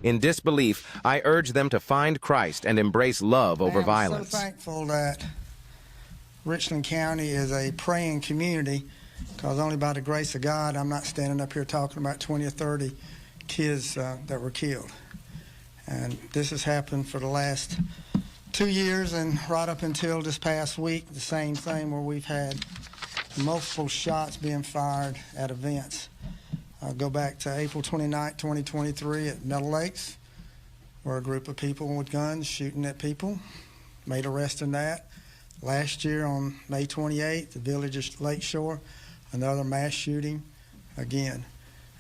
In disbelief, I urge them to find Christ and embrace love over violence. I'm so thankful that Richland County is a praying community, because only by the grace of God I'm not standing up here talking about 20 or 30 kids that were killed. And this has happened for the last 2 years, and right up until this past week, the same thing, where we've had multiple shots being fired at events. I'll go back to April 29, 2023 at Meadow Lakes, where a group of people with guns shooting at people, made arrests in that. Last year on May 28th, the village of Lakeshore, another mass shooting again.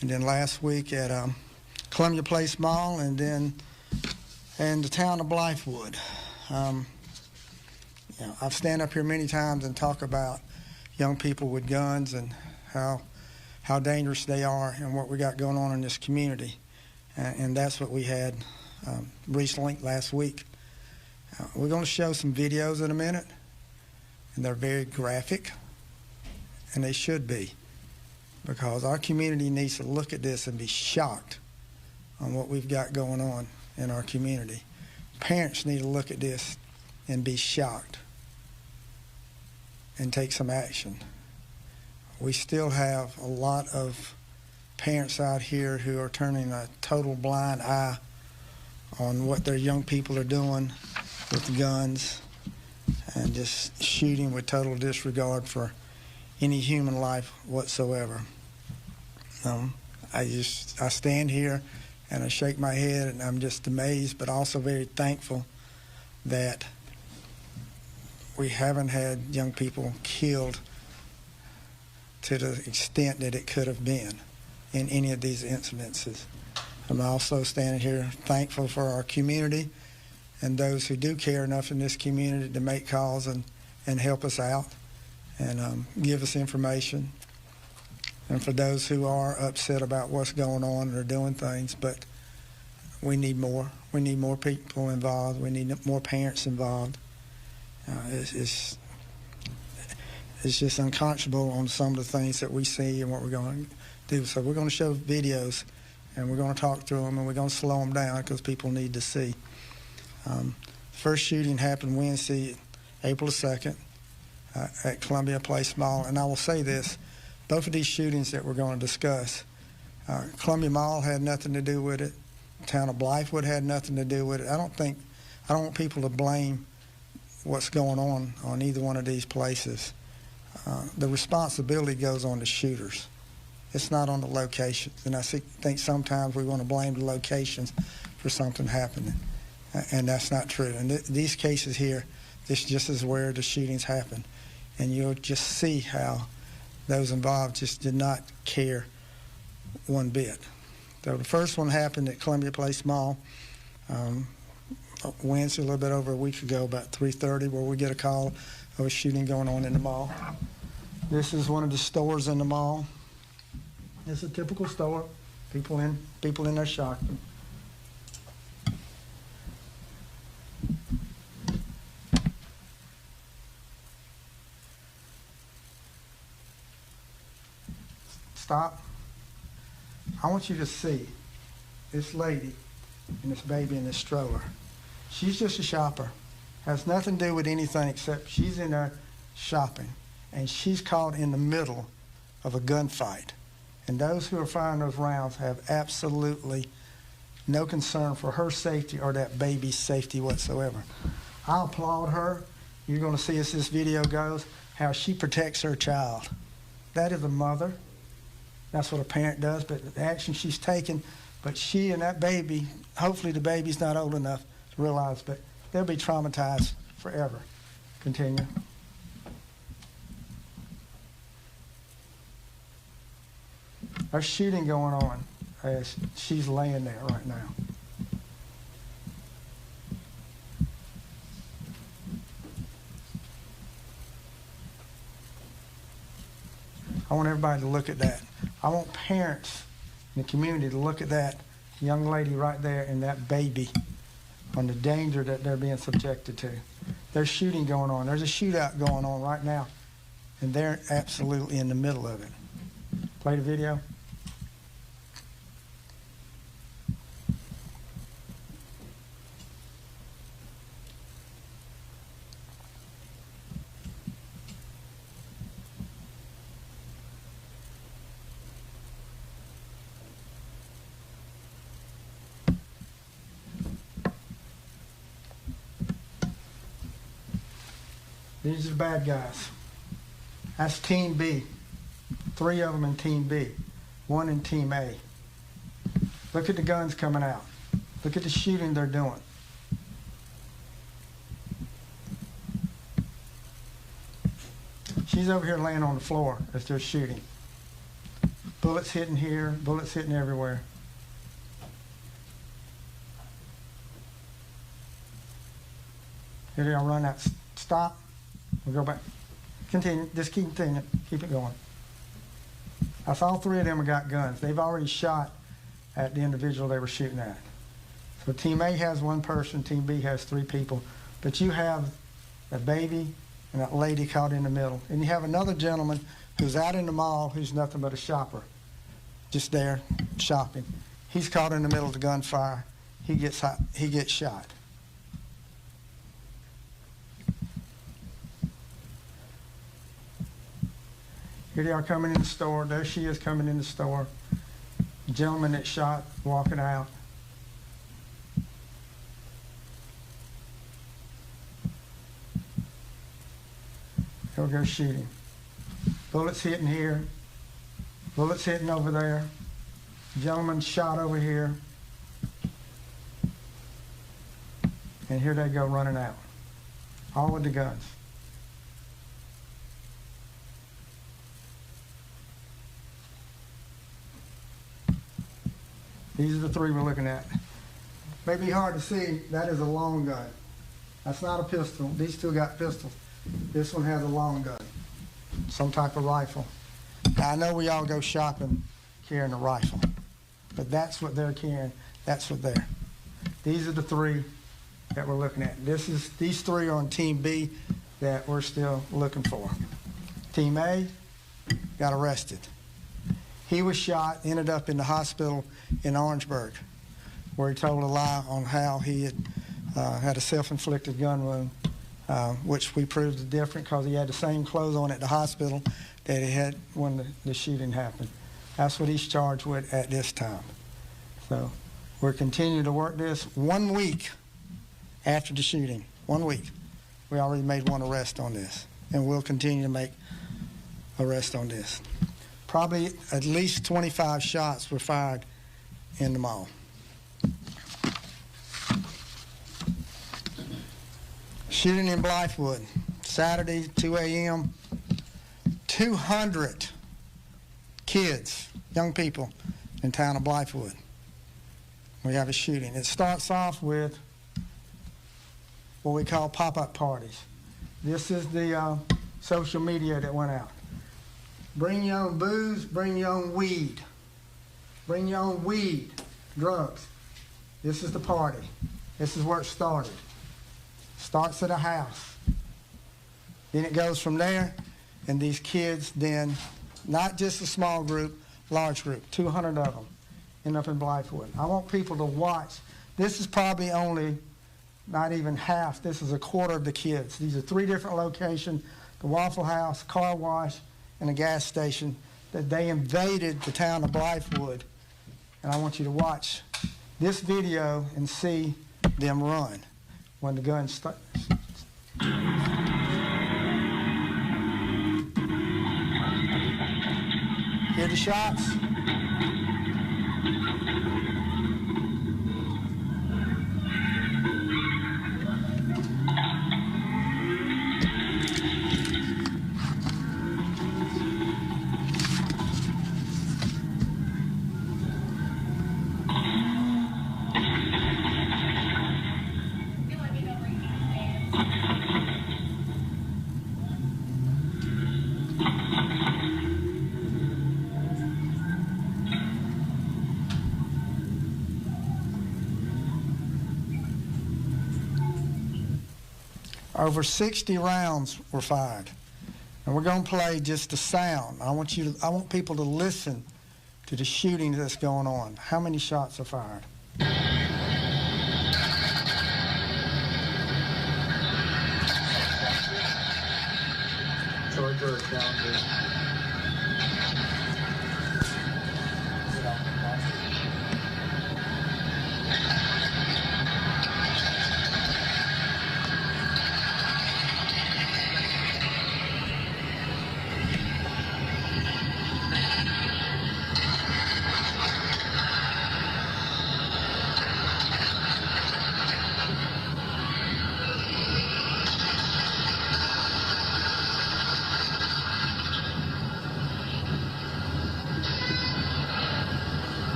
And then last week at Columbia Place Mall, and then in the town of Blythewood. I've stand up here many times and talk about young people with guns and how dangerous they are and what we got going on in this community. And that's what we had recently, last week. We're going to show some videos in a minute, and they're very graphic, and they should be, because our community needs to look at this and be shocked on what we've got going on in our community. Parents need to look at this and be shocked and take some action. We still have a lot of parents out here who are turning a total blind eye on what their young people are doing with guns and just shooting with total disregard for any human life whatsoever. I stand here and I shake my head, and I'm just amazed, but also very thankful that we haven't had young people killed to the extent that it could have been in any of these incidences. I'm also standing here thankful for our community and those who do care enough in this community to make calls and help us out and give us information. And for those who are upset about what's going on and are doing things, but we need more. We need more people involved. We need more parents involved. It's just unconscionable on some of the things that we see and what we're going to do. So we're going to show videos, and we're going to talk through them, and we're going to slow them down because people need to see. First shooting happened Wednesday, April 2nd, at Columbia Place Mall. And I will say this, both of these shootings that we're going to discuss, Columbia Mall had nothing to do with it. The town of Blythewood had nothing to do with it. I don't want people to blame what's going on either one of these places. The responsibility goes on the shooters. It's not on the locations. And I think sometimes we want to blame the locations for something happening. And that's not true. And these cases here, this just is where the shootings happen. And you'll just see how those involved just did not care one bit. So the first one happened at Columbia Place Mall Wednesday, a little bit over a week ago, about 3:30, where we get a call of a shooting going on in the mall. This is one of the stores in the mall. It's a typical store. People in there shopping. Stop. I want you to see this lady and this baby in this stroller. She's just a shopper. Has nothing to do with anything except she's in there shopping, and she's caught in the middle of a gunfight. And those who are firing those rounds have absolutely no concern for her safety or that baby's safety whatsoever. I applaud her. You're going to see as this video goes how she protects her child. That is a mother. That's what a parent does, but the action she's taken, but she and that baby, hopefully the baby's not old enough to realize, but they'll be traumatized forever. Continue. There's shooting going on as she's laying there right now. I want everybody to look at that. I want parents in the community to look at that young lady right there and that baby on the danger that they're being subjected to. There's shooting going on. There's a shootout going on right now, and they're absolutely in the middle of it. Play the video. These are the bad guys. That's Team B. 3 of them in Team B. 1 in Team A. Look at the guns coming out. Look at the shooting they're doing. She's over here laying on the floor as they're shooting. Bullets hitting here, bullets hitting everywhere. Here they are, run out. Stop. We'll go back. Continue. Just keep continuing. Keep it going. That's all 3 of them have got guns. They've already shot at the individual they were shooting at. So Team A has 1 person, Team B has 3 people. But you have a baby and that lady caught in the middle. And you have another gentleman who's out in the mall who's nothing but a shopper, just there shopping. He's caught in the middle of the gunfire. He gets shot. Here they are coming in the store. There she is coming in the store. The gentleman that shot walking out. Here we go shooting. Bullets hitting here. Bullets hitting over there. Gentleman shot over here. And here they go running out. All with the guns. These are the 3 we're looking at. May be hard to see, that is a long gun. That's not a pistol. These 2 got pistols. This one has a long gun, some type of rifle. Now, I know we all go shopping carrying a rifle, but that's what they're carrying. That's what they're. These are the 3 that we're looking at. These 3 are on Team B that we're still looking for. Team A got arrested. He was shot, ended up in the hospital in Orangeburg, where he told a lie on how he had a self-inflicted gun wound, which we proved is different because he had the same clothes on at the hospital that he had when the shooting happened. That's what he's charged with at this time. So we're continuing to work this. 1 week after the shooting, 1 week, we already made 1 arrest on this, and we'll continue to make arrests on this. Probably at least 25 shots were fired in the mall. Shooting in Blythewood, Saturday, 2 a.m. 200 kids, young people in town of Blythewood. We have a shooting. It starts off with what we call pop-up parties. This is the social media that went out. Bring your own booze, bring your own weed. Bring your own weed, drugs. This is the party. This is where it started. Starts at a house. Then it goes from there, and these kids then, not just a small group, large group, 200 of them, end up in Blythewood. I want people to watch. This is probably only not even half. This is a quarter of the kids. These are 3 different locations, the Waffle House, car wash, and a gas station, that they invaded the town of Blythewood. And I want you to watch this video and see them run when the guns start. Hear the shots? Over 60 rounds were fired. And we're going to play just the sound. I want people to listen to the shooting that's going on. How many shots are fired? Troy Bird down here.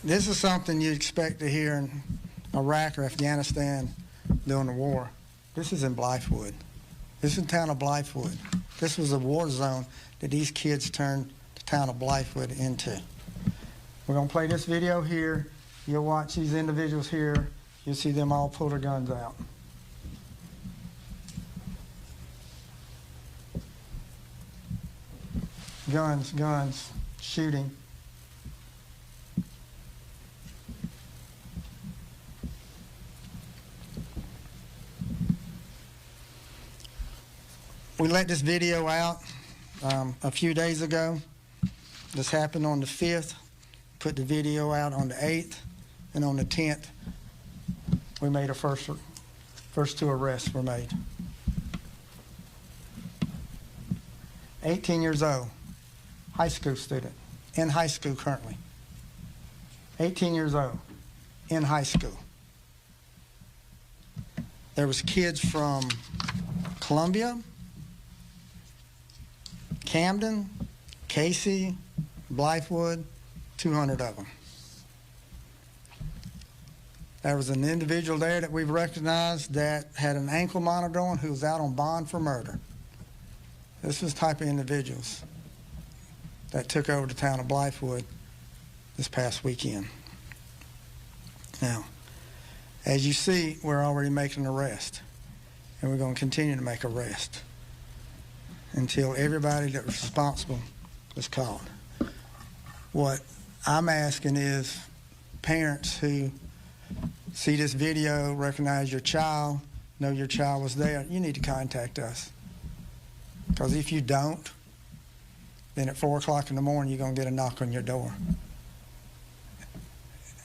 This is something you expect to hear in Iraq or Afghanistan during the war. This is in Blythewood. This is the town of Blythewood. This was a war zone that these kids turned the town of Blythewood into. We're going to play this video here. You'll watch these individuals here. You'll see them all pull their guns out. Guns, shooting. We let this video out a few days ago. This happened on the 5th. Put the video out on the 8th, and on the 10th, we made our first 2 arrests were made. 18 years old, high school student, in high school currently. 18 years old, in high school. There was kids from Columbia, Camden, Casey, Blythewood, 200 of them. There was an individual there that we've recognized that had an ankle monitor on who was out on bond for murder. This was the type of individuals that took over the town of Blythewood this past weekend. Now, as you see, we're already making an arrest, and we're going to continue to make arrests until everybody that was responsible is caught. What I'm asking is parents who see this video, recognize your child, know your child was there, you need to contact us. Because if you don't, then at 4 o'clock in the morning, you're going to get a knock on your door.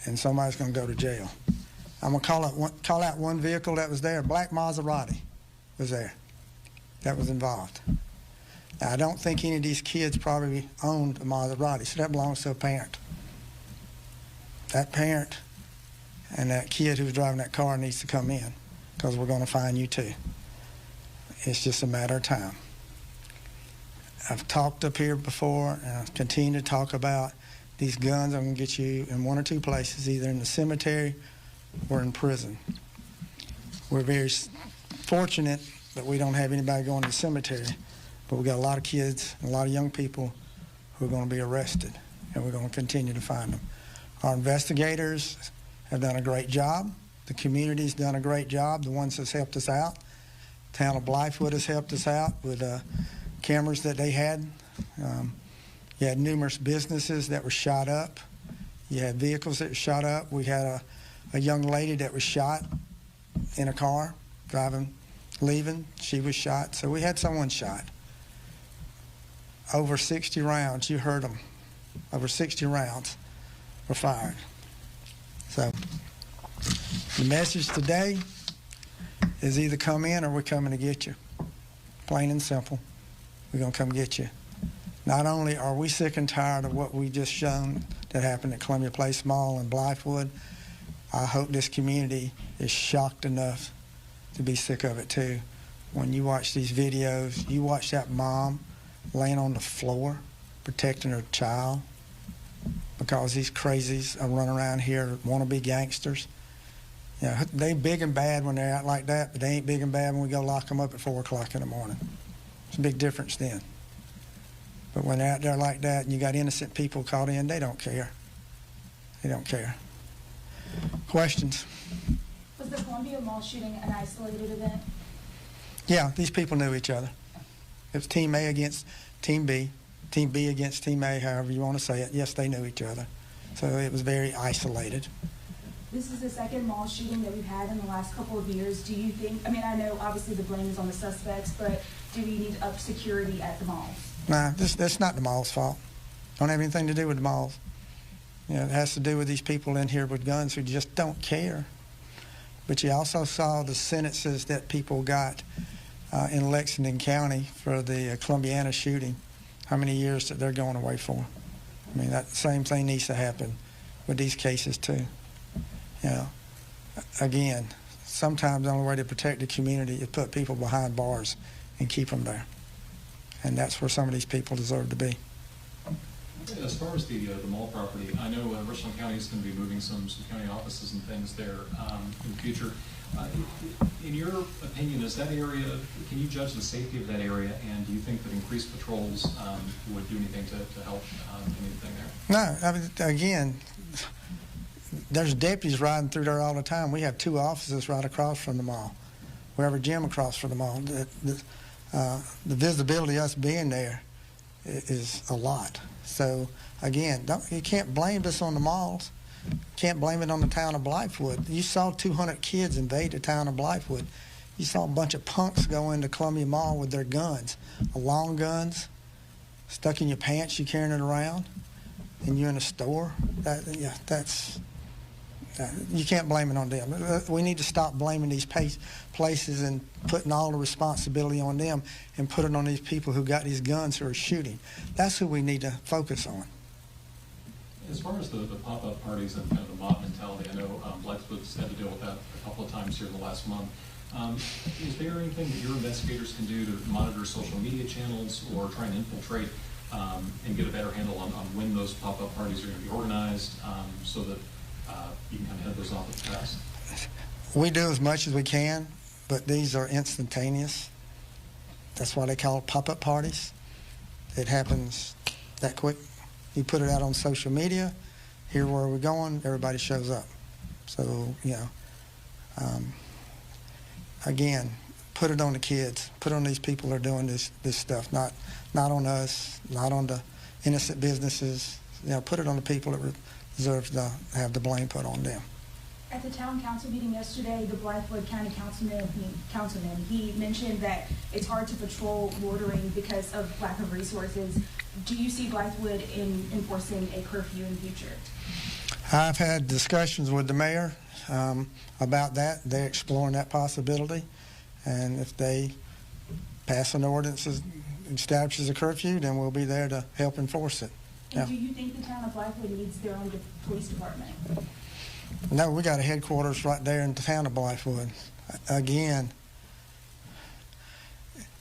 And somebody's going to go to jail. I'm going to call out one vehicle that was there. Black Maserati was there that was involved. Now, I don't think any of these kids probably owned a Maserati, so that belongs to a parent. That parent and that kid who was driving that car needs to come in, because we're going to find you too. It's just a matter of time. I've talked up here before, and I'll continue to talk about these guns. I'm going to get you in 1 or 2 places, either in the cemetery or in prison. We're very fortunate that we don't have anybody going to the cemetery, but we've got a lot of kids and a lot of young people who are going to be arrested, and we're going to continue to find them. Our investigators have done a great job. The community's done a great job, the ones that's helped us out. The town of Blythewood has helped us out with cameras that they had. You had numerous businesses that were shot up. You had vehicles that were shot up. We had a young lady that was shot in a car, leaving. She was shot. So we had someone shot. Over 60 rounds, you heard them. Over 60 rounds were fired. So the message today is either come in or we're coming to get you. Plain and simple. We're going to come get you. Not only are we sick and tired of what we just shown that happened at Columbia Place Mall in Blythewood, I hope this community is shocked enough to be sick of it too. When you watch these videos, you watch that mom laying on the floor protecting her child because these crazies are running around here want to be gangsters. You know, they big and bad when they're out like that, but they ain't big and bad when we go lock them up at 4 o'clock in the morning. It's a big difference then. But when they're out there like that and you got innocent people caught in, they don't care. They don't care. Questions? Was the Columbia Mall shooting an isolated event? Yeah, these people knew each other. It was Team A against Team B against Team A, however you want to say it. Yes, they knew each other. So it was very isolated. This is the second mall shooting that we've had in the last couple of years. Do you think, I mean, I know obviously the blame is on the suspects, but do we need to up security at the malls? Nah, that's not the mall's fault. Don't have anything to do with the malls. You know, it has to do with these people in here with guns who just don't care. But you also saw the sentences that people got in Lexington County for the Columbiana shooting, how many years that they're going away for. I mean, that same thing needs to happen with these cases too. You know, again, sometimes the only way to protect the community is put people behind bars and keep them there. And that's where some of these people deserve to be. As far as the mall property, I know Richland County is going to be moving some county offices and things there in the future. In your opinion, is that area, can you judge the safety of that area, and do you think that increased patrols would do anything to help anything there? No, I mean, again, there's deputies riding through there all the time. We have 2 offices right across from the mall. We have a gym across from the mall. The visibility of us being there is a lot. So, again, you can't blame this on the malls. Can't blame it on the town of Blythewood. You saw 200 kids invade the town of Blythewood. You saw a bunch of punks go into Columbia Mall with their guns, long guns, stuck in your pants, you carrying it around, and you're in a store. You can't blame it on them. We need to stop blaming these places and putting all the responsibility on them and put it on these people who got these guns who are shooting. That's who we need to focus on. As far as the pop-up parties and kind of the mob mentality, I know Blythewood's had to deal with that a couple of times here in the last month. Is there anything that your investigators can do to monitor social media channels or try and infiltrate and get a better handle on when those pop-up parties are going to be organized so that you can kind of head those off at the pass? We do as much as we can, but these are instantaneous. That's why they call it pop-up parties. It happens that quick. You put it out on social media, here where we're going, everybody shows up. So, again, put it on the kids. Put it on these people that are doing this stuff, not on us, not on the innocent businesses. Put it on the people that deserve to have the blame put on them. At the town council meeting yesterday, the Blythewood County councilman, he mentioned that it's hard to patrol loitering because of lack of resources. Do you see Blythewood enforcing a curfew in the future? I've had discussions with the mayor about that. They're exploring that possibility. And if they pass an ordinance that establishes a curfew, then we'll be there to help enforce it. And do you think the town of Blythewood needs their own police department? No, we got a headquarters right there in the town of Blythewood. Again,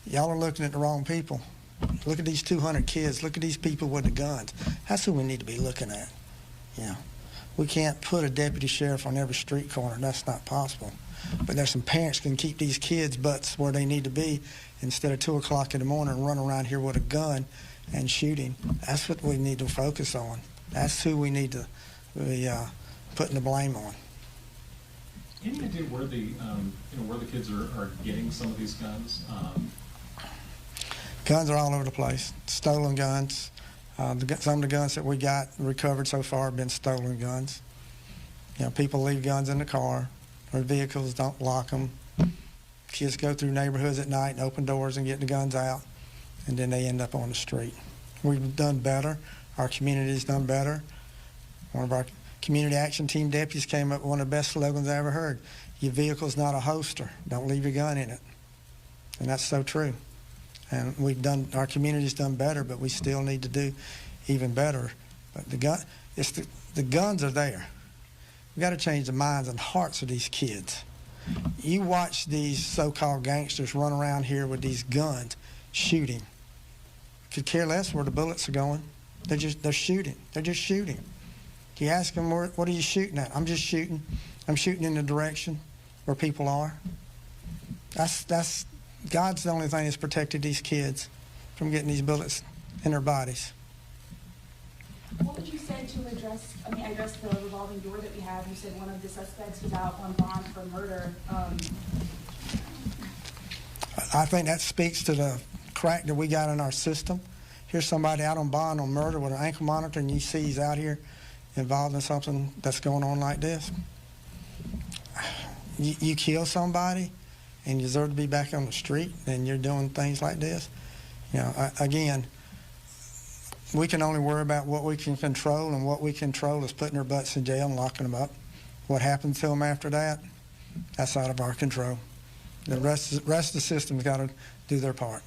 y'all are looking at the wrong people. Look at these 200 kids. Look at these people with the guns. That's who we need to be looking at. We can't put a deputy sheriff on every street corner. That's not possible. But there's some parents can keep these kids' butts where they need to be instead of 2 o'clock in the morning and run around here with a gun and shooting. That's what we need to focus on. That's who we need to be putting the blame on. Any idea where the where the kids are getting some of these guns? Guns are all over the place. Stolen guns. Some of the guns that we got recovered so far have been stolen guns. People leave guns in the car. Their vehicles don't lock them. Kids go through neighborhoods at night and open doors and get the guns out, and then they end up on the street. We've done better. Our community's done better. One of our community action team deputies came up with one of the best slogans I ever heard. Your vehicle's not a holster. Don't leave your gun in it. And that's so true. And our community's done better, but we still need to do even better. But the guns are there. We got to change the minds and hearts of these kids. You watch these so-called gangsters run around here with these guns, shooting. Could care less where the bullets are going. They're shooting. They're just shooting. You ask them, what are you shooting at? I'm just shooting. I'm shooting in the direction where people are. God's the only thing that's protected these kids from getting these bullets in their bodies. What would you say to address the revolving door that we have? You said one of the suspects was out on bond for murder. I think that speaks to the crack that we got in our system. Here's somebody out on bond on murder with an ankle monitor, and you see he's out here involved in something that's going on like this. You kill somebody and you deserve to be back on the street, and you're doing things like this. Again, we can only worry about what we can control, and what we control is putting their butts in jail and locking them up. What happens to them after that, that's out of our control. The rest of the system's got to do their part.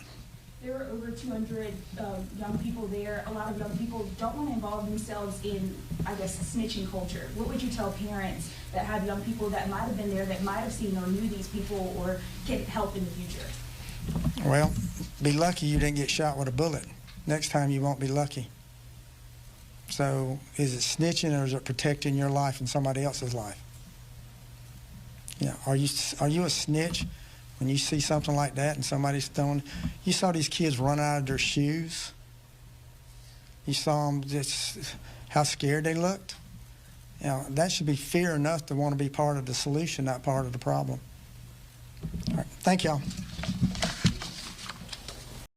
There were over 200 young people there. A lot of young people don't want to involve themselves in, snitching culture. What would you tell parents that have young people that might have been there, that might have seen or knew these people, or can help in the future? Well, be lucky you didn't get shot with a bullet. Next time you won't be lucky. So is it snitching or is it protecting your life and somebody else's life? Are you a snitch when you see something like that and somebody's throwing? You saw these kids run out of their shoes. You saw them just how scared they looked. That should be fear enough to want to be part of the solution, not part of the problem. All right, thank y'all.